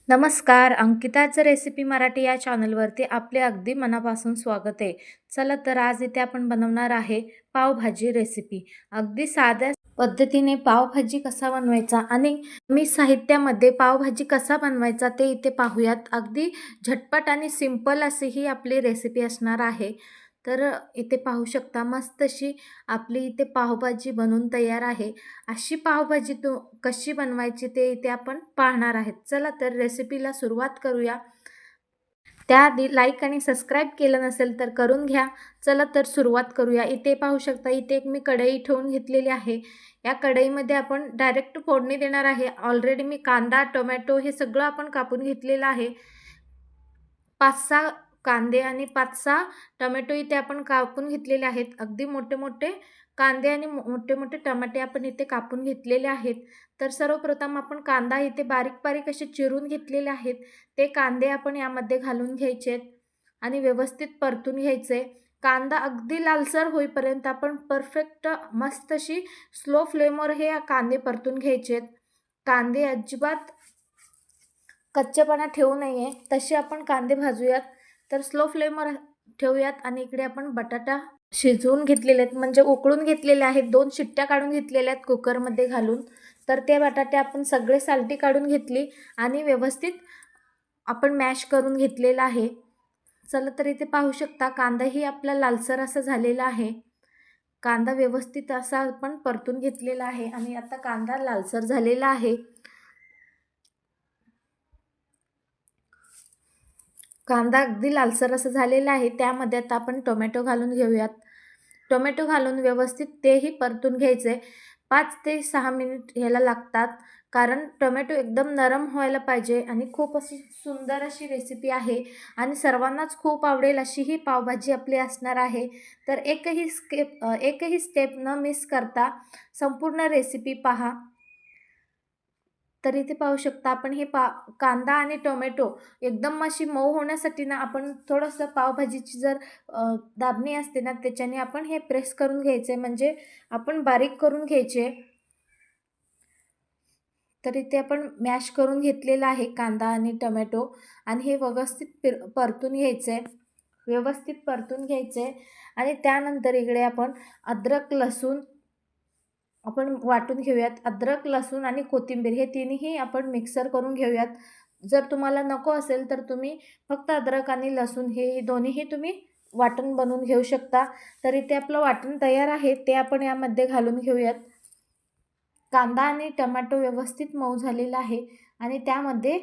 नमस्कार. अंकिताचं रेसिपी मराठी या चॅनलवरती आपले अगदी मनापासून स्वागत आहे. चला तर आज इथे आपण बनवणार आहे पावभाजी रेसिपी. अगदी साध्या पद्धतीने पावभाजी कसा बनवायचा आणि मी साहित्यामध्ये पावभाजी कसा बनवायचा ते इथे पाहूयात. अगदी झटपट आणि सिंपल अशी ही आपली रेसिपी असणार आहे. तर इथे पाहू शकता मस्त अशी आपली इथे पावभाजी बनवून तयार आहे. अशी पावभाजी कशी बनवायची ते इथे आपण पाहणार आहेत. चला तर रेसिपीला सुरुवात करूया. त्याआधी लाईक आणि सबस्क्राईब केलं नसेल तर करून घ्या. चला तर सुरुवात करूया. इथे पाहू शकता इथे एक मी कढई ठेवून घेतलेली आहे. या कढईमध्ये आपण डायरेक्ट फोडणी देणार आहे. ऑलरेडी मी कांदा, टोमॅटो हे सगळं आपण कापून घेतलेलं आहे. 5-6 कांदे आणि 5-6 टोमॅटो इथे आपण कापून घेतलेले आहेत. अगदी मोठे-मोठे कांदे आणि मोठे-मोठे टमाटे आपण इथे कापून घेतलेले आहेत. तर सर्वप्रथम आपण कांदा इथे बारीक-बारीक असे चिरून घेतलेले आहेत. ते कांदे आपण यामध्ये घालून घ्यायचे आहेत आणि व्यवस्थित परतून घ्यायचे. कांदा अगदी लालसर होईपर्यंत आपण परफेक्ट मस्त अशी स्लो फ्लेमवर हे कांदे परतून घ्यायचे आहेत. कांदे अजिबात कच्चेपणा ठेवू नये तसे आपण कांदे भाजूयात. तर स्लो फ्लेमवर ठेवूयात आणि इकडे आपण बटाटा शिजवून घेतलेले आहेत म्हणजे उकळून घेतलेले आहेत. 2 शिट्ट्या काढून घेतलेल्या आहेत कुकरमध्ये घालून. तर ते बटाटे आपण सगळे सालटी काढून घेतली आणि व्यवस्थित आपण मॅश करून घेतलेला आहे. चला तर इथे पाहू शकता कांदाही आपला लालसर असा झालेला आहे. कांदा व्यवस्थित असा आपण परतून घेतलेला आहे आणि आता कांदा लालसर झालेला आहे. कांदा अगदी लालसर असं झालेला आहे. त्यामध्ये आता आपण टोमॅटो घालून घेऊयात. टोमॅटो घालून व्यवस्थित तेही परतून घ्यायचे. 5 ते 6 मिनिट ह्याला लागतात. कारण टोमॅटो एकदम नरम व्हायला पाहिजे आणि खूप अशी सुंदर अशी रेसिपी आहे आणि सर्वांनाच खूप आवडेल अशी ही पावभाजी आपली असणार आहे. तर एकही स्टेप न मिस करता संपूर्ण रेसिपी पहा. तर इथे पाहू शकता आपण हे कांदा आणि टोमॅटो एकदम अशी मऊ होण्यासाठी ना आपण थोडंसं पावभाजीची जर दाबणी असते ना त्याच्याने आपण हे प्रेस करून घ्यायचे म्हणजे आपण बारीक करून घ्यायचे. तर इथे आपण मॅश करून घेतलेला आहे कांदा आणि टोमॅटो आणि हे व्यवस्थित परतून घ्यायचे. व्यवस्थित परतून घ्यायचे आणि त्यानंतर इकडे आपण अद्रक, लसूण आपण वाटून घेऊयात. अद्रक, लसूण आणि कोथिंबीर हे तिन्ही आपण मिक्सर करून घेऊयात. जर तुम्हाला नको असेल तर तुम्ही फक्त अद्रक आणि लसूण हे दोन्हीही तुम्ही वाटण बनवून घेऊ शकता. तर इथे आपलं वाटण तयार आहे ते आपण यामध्ये घालून घेऊयात. कांदा आणि टोमॅटो व्यवस्थित मऊ झालेला आहे आणि त्यामध्ये